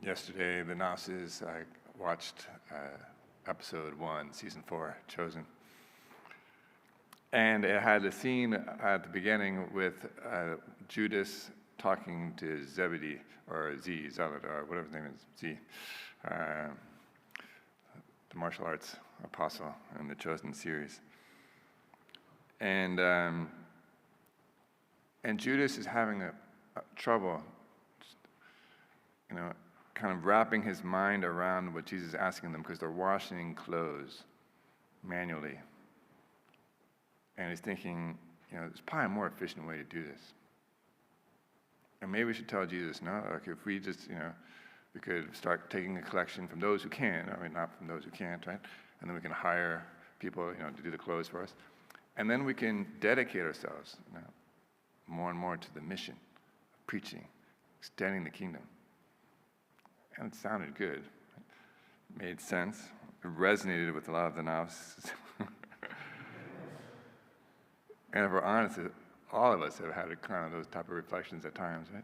Yesterday, the Gnosis, I watched episode 1, season 4, Chosen. And it had a scene at the beginning with Judas talking to Zebedee, or Zealot, or whatever his name is, the martial arts apostle in the Chosen series. And Judas is having a trouble, kind of wrapping his mind around what Jesus is asking them, because they're washing clothes manually. And he's thinking, there's probably a more efficient way to do this. And maybe we should tell Jesus, no, like if we just, we could start taking a collection from those who can, not from those who can't, right? And then we can hire people, to do the clothes for us. And then we can dedicate ourselves more and more to the mission of preaching, extending the kingdom. And it sounded good. It made sense. It resonated with a lot of the Gnostics. And if we're honest, all of us have had kind of those type of reflections at times, right?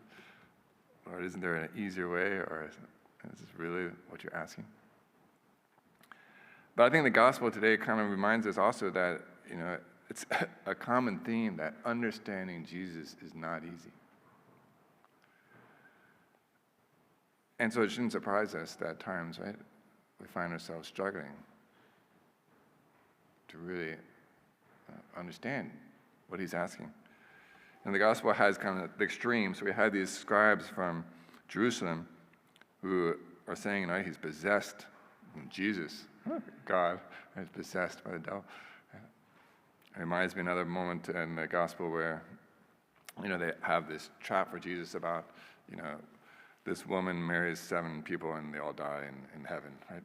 Lord, isn't there an easier way, or is this really what you're asking? But I think the gospel today kind of reminds us also that, it's a common theme that understanding Jesus is not easy. And so it shouldn't surprise us that at times, right, we find ourselves struggling to really understand what he's asking. And the gospel has kind of the extreme. So we had these scribes from Jerusalem who are saying, he's possessed. And Jesus, God, is possessed by the devil. It reminds me of another moment in the gospel where, they have this trap for Jesus about, this woman marries 7 people and they all die in heaven, right?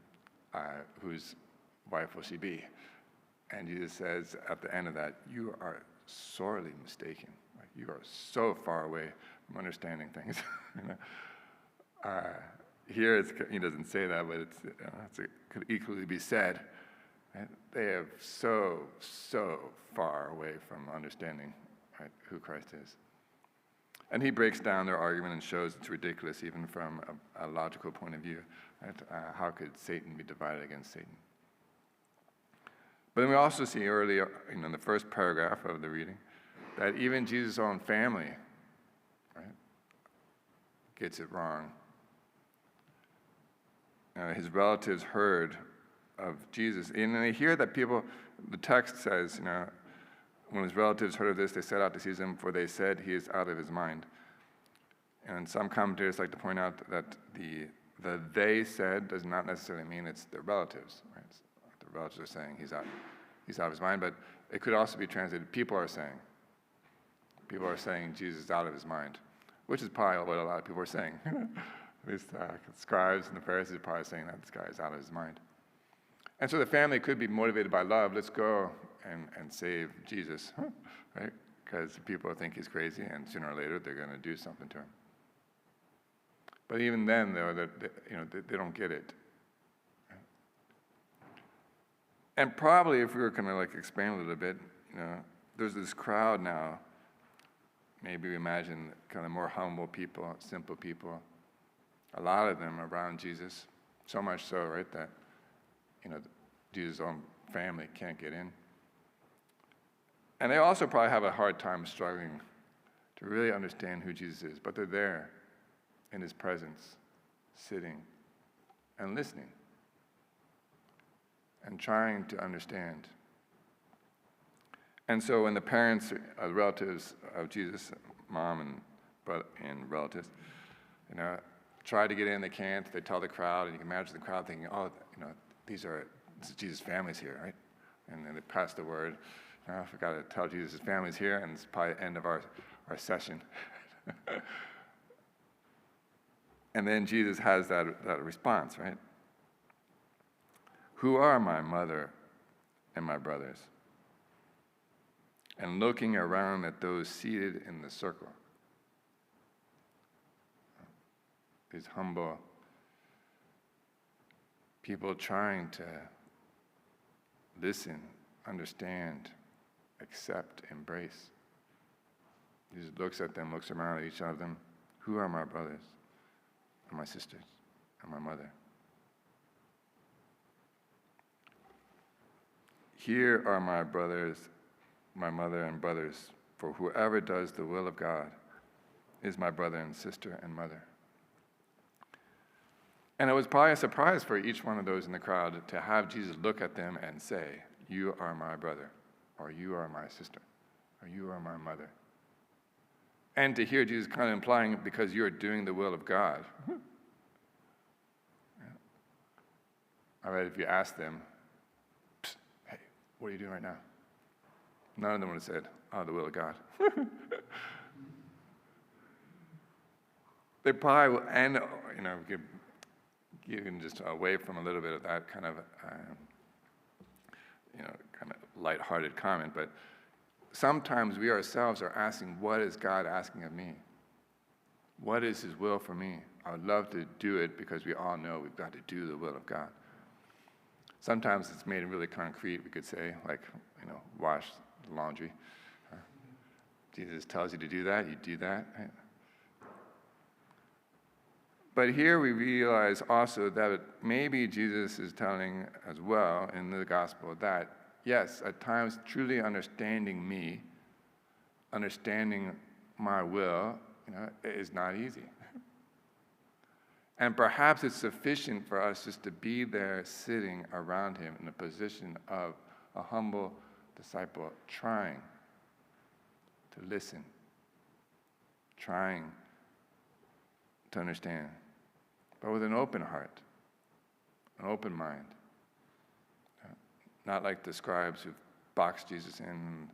Whose wife will she be? And Jesus says at the end of that, you are sorely mistaken. Like, you are so far away from understanding things. Here he doesn't say that, but it could equally be said. Right? They have so far away from understanding, right, who Christ is. And he breaks down their argument and shows it's ridiculous even from a logical point of view. Right? How could Satan be divided against Satan? But then we also see earlier, in the first paragraph of the reading, that even Jesus' own family, right, gets it wrong. His relatives heard of Jesus, and they hear that people, the text says, when his relatives heard of this, they set out to seize him, for they said he is out of his mind. And some commentators like to point out that the they said does not necessarily mean it's the relatives. Right? The relatives are saying he's out of his mind, but it could also be translated, people are saying Jesus is out of his mind, which is probably what a lot of people are saying. These scribes and the Pharisees are probably saying that this guy is out of his mind. And so the family could be motivated by love. Let's go and save Jesus, right? Because people think he's crazy, and sooner or later they're going to do something to him. But even then, though, they don't get it. And probably, if we were going to expand a little bit, there's this crowd now. Maybe we imagine kind of more humble people, simple people. A lot of them around Jesus, so much so, right, that Jesus' own family can't get in. And they also probably have a hard time struggling to really understand who Jesus is, but they're there in his presence, sitting and listening and trying to understand. And so when the parents, relatives of Jesus, mom and relatives, try to get in, they can't. They tell the crowd, and you can imagine the crowd thinking, this is Jesus' family's here, right? And then they pass the word. I forgot to tell Jesus' family's here, and it's probably the end of our session. And then Jesus has that response, right? Who are my mother and my brothers? And looking around at those seated in the circle, these humble people trying to listen, understand, accept, embrace. Jesus looks at them, looks around at each of them. Who are my brothers and my sisters? and my mother. Here are my brothers, my mother and brothers, for whoever does the will of God is my brother and sister and mother. And it was probably a surprise for each one of those in the crowd to have Jesus look at them and say, you are my brother, or you are my sister, or you are my mother. And to hear Jesus kind of implying, because you're doing the will of God. I bet if you ask them, hey, what are you doing right now? None of them would have said, oh, the will of God. They probably, and, you can just away from a little bit of that kind of, kind of lighthearted comment, but sometimes we ourselves are asking, what is God asking of me? What is his will for me? I would love to do it because we all know we've got to do the will of God. Sometimes it's made really concrete, we could say, like, wash the laundry. Jesus tells you to do that, you do that. Right? But here we realize also that maybe Jesus is telling as well in the gospel that, yes, at times truly understanding me, understanding my will, is not easy. And perhaps it's sufficient for us just to be there sitting around him in a position of a humble disciple trying to listen, trying to understand, but with an open heart, an open mind. Not like the scribes who boxed Jesus in, and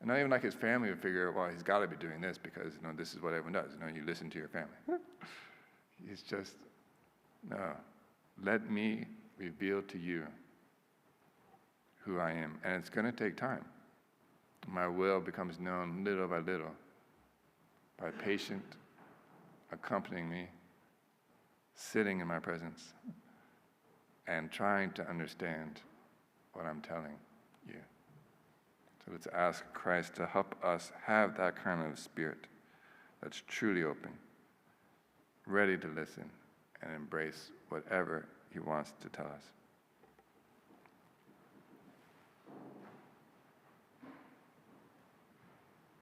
not even like his family would figure, well, he's got to be doing this because this is what everyone does. You listen to your family. He's just, no, let me reveal to you who I am. And it's going to take time. My will becomes known little by little by patient accompanying me, sitting in my presence, and trying to understand what I'm telling you. So let's ask Christ to help us have that kind of spirit that's truly open, ready to listen and embrace whatever he wants to tell us.